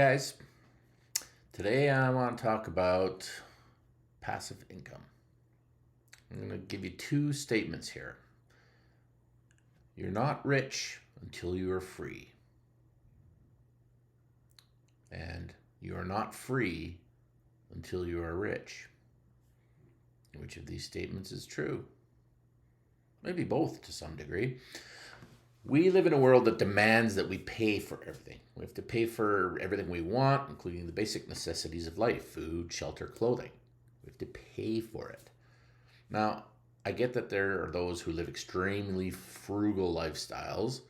guys. Today I want to talk about passive income. I'm going to give you two statements here. You're not rich until you are free. And you are not free until you are rich. Which of these statements is true? Maybe both to some degree. We live in a world that demands that we pay for everything. We have to pay for everything we want, including the basic necessities of life: food, shelter, clothing. We have to pay for it. Now, I get that there are those who live extremely frugal lifestyles,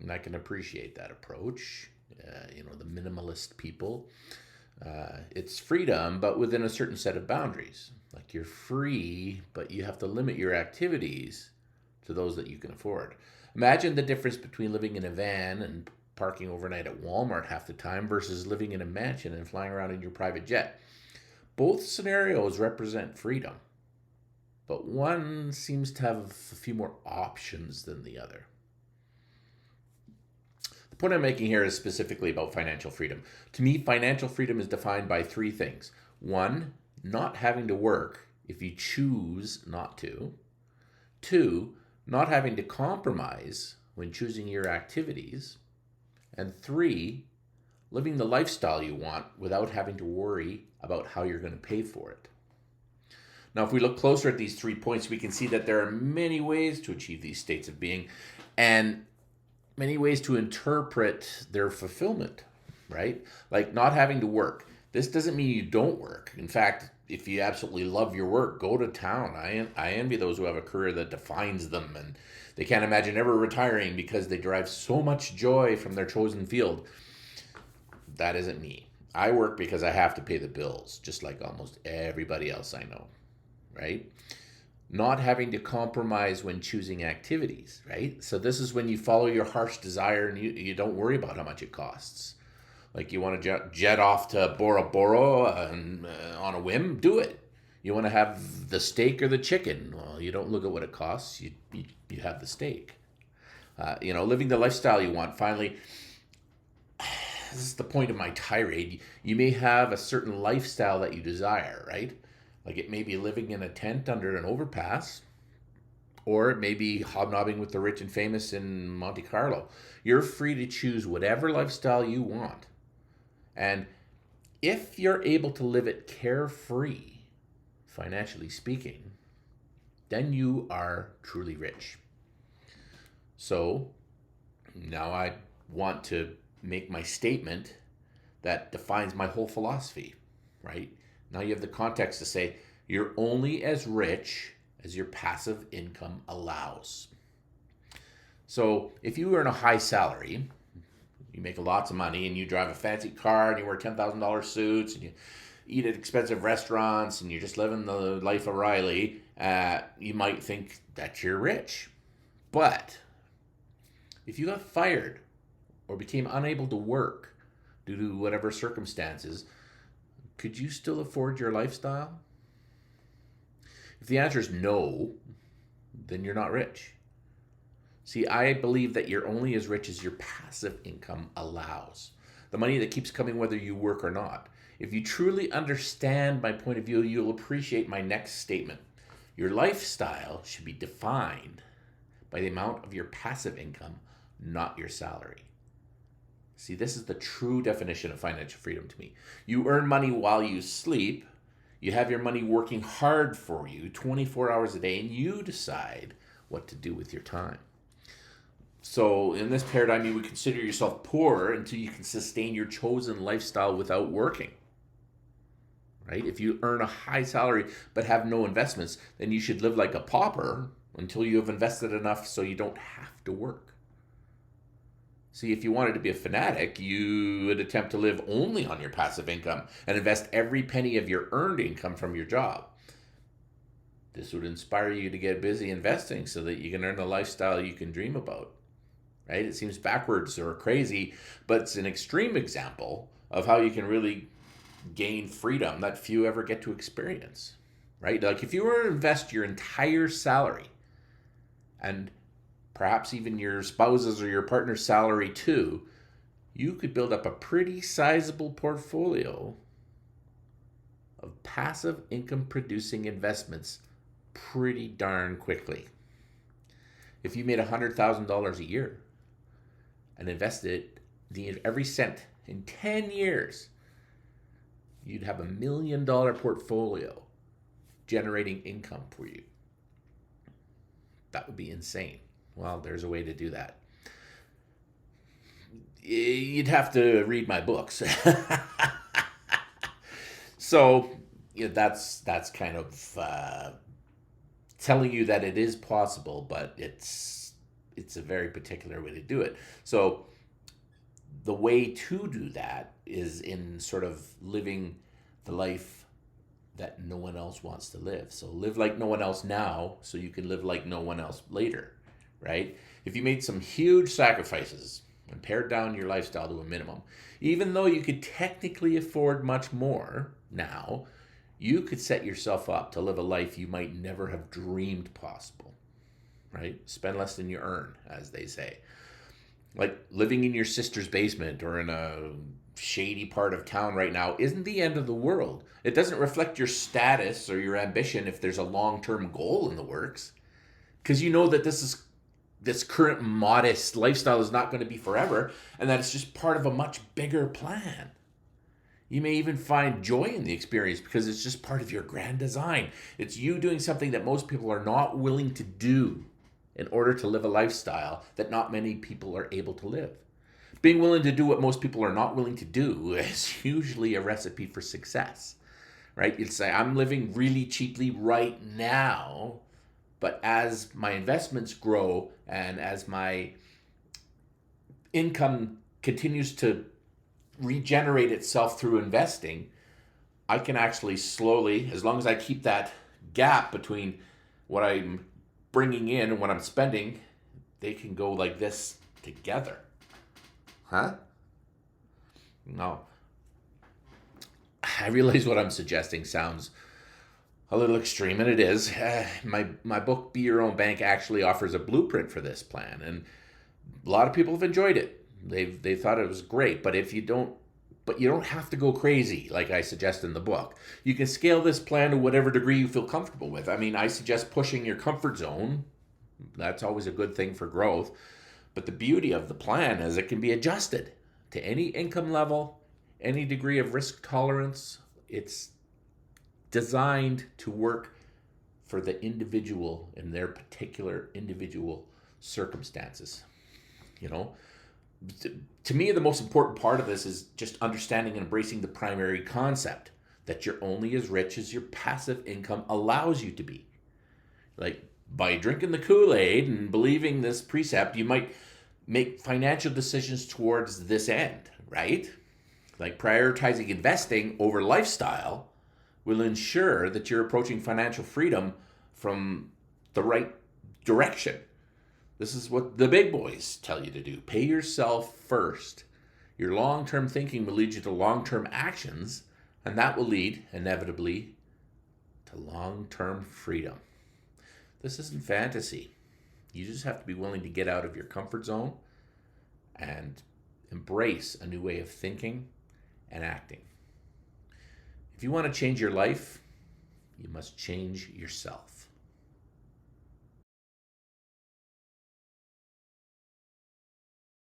and I can appreciate that approach. The minimalist people. It's freedom, but within a certain set of boundaries. Like, you're free, but you have to limit your activities to those that you can afford. Imagine the difference between living in a van and parking overnight at Walmart half the time versus living in a mansion and flying around in your private jet. Both scenarios represent freedom, but one seems to have a few more options than the other. The point I'm making here is specifically about financial freedom. To me, financial freedom is defined by three things. One, not having to work if you choose not to. Two, not having to compromise when choosing your activities. And three, living the lifestyle you want without having to worry about how you're going to pay for it. Now, if we look closer at these 3 points, we can see that there are many ways to achieve these states of being and many ways to interpret their fulfillment, right? Like not having to work. This doesn't mean you don't work. In fact, if you absolutely love your work, go to town. I envy those who have a career that defines them and they can't imagine ever retiring because they derive so much joy from their chosen field. That isn't me. I work because I have to pay the bills, just like almost everybody else I know, right? Not having to compromise when choosing activities, right? So this is when you follow your harsh desire and you don't worry about how much it costs. Like, you want to jet off to Bora Bora and, on a whim, do it. You want to have the steak or the chicken? Well, you don't look at what it costs. You have the steak. Living the lifestyle you want. Finally, this is the point of my tirade. You may have a certain lifestyle that you desire, right? Like, it may be living in a tent under an overpass, or it may be hobnobbing with the rich and famous in Monte Carlo. You're free to choose whatever lifestyle you want. And if you're able to live it carefree, financially speaking, then you are truly rich. So now I want to make my statement that defines my whole philosophy, right? Now you have the context to say you're only as rich as your passive income allows. So if you earn a high salary, you make lots of money and you drive a fancy car and you wear $10,000 suits and you eat at expensive restaurants and you're just living the life of Riley, you might think that you're rich. But if you got fired or became unable to work due to whatever circumstances, could you still afford your lifestyle? If the answer is no, then you're not rich. See, I believe that you're only as rich as your passive income allows. The money that keeps coming whether you work or not. If you truly understand my point of view, you'll appreciate my next statement. Your lifestyle should be defined by the amount of your passive income, not your salary. See, this is the true definition of financial freedom to me. You earn money while you sleep. You have your money working hard for you 24 hours a day, and you decide what to do with your time. So in this paradigm, you would consider yourself poor until you can sustain your chosen lifestyle without working, right? If you earn a high salary but have no investments, then you should live like a pauper until you have invested enough so you don't have to work. See, if you wanted to be a fanatic, you would attempt to live only on your passive income and invest every penny of your earned income from your job. This would inspire you to get busy investing so that you can earn the lifestyle you can dream about. Right? It seems backwards or crazy, but it's an extreme example of how you can really gain freedom that few ever get to experience. Right? Like, if you were to invest your entire salary and perhaps even your spouse's or your partner's salary too, you could build up a pretty sizable portfolio of passive income producing investments pretty darn quickly. If you made $100,000 a year and invested every cent in 10 years, you'd have $1 million portfolio generating income for you. That would be insane. Well, there's a way to do that. You'd have to read my books. So that's kind of telling you that it is possible, but it's a very particular way to do it. So the way to do that is in sort of living the life that no one else wants to live. So live like no one else now so you can live like no one else later, right? If you made some huge sacrifices and pared down your lifestyle to a minimum, even though you could technically afford much more now, you could set yourself up to live a life you might never have dreamed possible, right? Spend less than you earn, as they say. Like living in your sister's basement or in a shady part of town right now isn't the end of the world. It doesn't reflect your status or your ambition if there's a long-term goal in the works, because you know that this current modest lifestyle is not going to be forever, and that it's just part of a much bigger plan. You may even find joy in the experience because it's just part of your grand design. It's you doing something that most people are not willing to do in order to live a lifestyle that not many people are able to live. Being willing to do what most people are not willing to do is usually a recipe for success, right? You'd say, I'm living really cheaply right now, but as my investments grow and as my income continues to regenerate itself through investing, I can actually slowly, as long as I keep that gap between what I'm bringing in and what I'm spending, they can go like this together. Huh? No. I realize what I'm suggesting sounds a little extreme, and it is. My book, Be Your Own Bank, actually offers a blueprint for this plan, and a lot of people have enjoyed it. They thought it was great, but you don't have to go crazy like I suggest in the book. You can scale this plan to whatever degree you feel comfortable with. I mean, I suggest pushing your comfort zone. That's always a good thing for growth. But the beauty of the plan is it can be adjusted to any income level, any degree of risk tolerance. It's designed to work for the individual in their particular individual circumstances. You know, to me, the most important part of this is just understanding and embracing the primary concept that you're only as rich as your passive income allows you to be. Like, by drinking the Kool-Aid and believing this precept, you might make financial decisions towards this end, right? Like prioritizing investing over lifestyle will ensure that you're approaching financial freedom from the right direction. This is what the big boys tell you to do. Pay yourself first. Your long-term thinking will lead you to long-term actions, and that will lead, inevitably, to long-term freedom. This isn't fantasy. You just have to be willing to get out of your comfort zone and embrace a new way of thinking and acting. If you want to change your life, you must change yourself.